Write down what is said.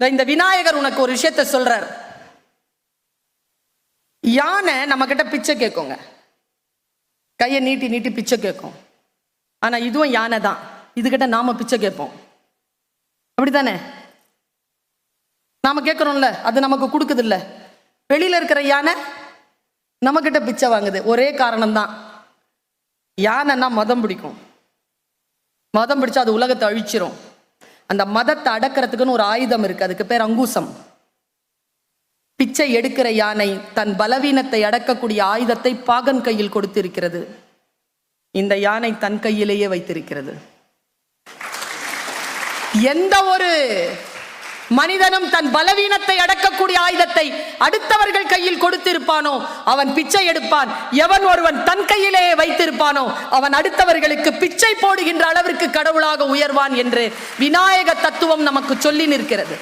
இந்த விநாயகர் உனக்கு ஒரு விஷயத்த சொல்றார். யானை நம்ம கிட்ட பிச்சை கேட்குங்க, கையை நீட்டி நீட்டி பிச்சை கேட்கும். ஆனா இதுவும் யானை தான், இதுகிட்ட நாம பிச்சை கேட்போம். அப்படித்தானே? நாம கேட்கறோம்ல, அது நமக்கு கொடுக்குது இல்ல. வெளியில இருக்கிற யானை நம்ம கிட்ட பிச்சை வாங்குது. ஒரே காரணம் தான், யானைன்னா மதம் பிடிக்கும். மதம் பிடிச்சா அது உலகத்தை அழிச்சிரும். அந்த மதத்தை அடக்கிறதுக்குன்னு ஒரு ஆயுதம் இருக்கு, அதுக்கு பேர் அங்குசம். பிச்சை எடுக்கிற யானை தன் பலவீனத்தை அடக்கக்கூடிய ஆயுதத்தை பாகன் கையில் கொடுத்திருக்கிறது. இந்த யானை தன் கையிலேயே வைத்திருக்கிறது. எந்த ஒரு மனிதனும் தன் பலவீனத்தை அடக்கக்கூடிய ஆயுதத்தை அடுத்தவர்கள் கையில் கொடுத்திருப்பானோ அவன் பிச்சை எடுப்பான். எவன் ஒருவன் தன் கையிலேயே வைத்திருப்பானோ அவன் அடுத்தவர்களுக்கு பிச்சை போடுகின்ற அளவிற்கு கடவுளாக உயர்வான் என்று விநாயக தத்துவம் நமக்கு சொல்லி நிற்கிறது.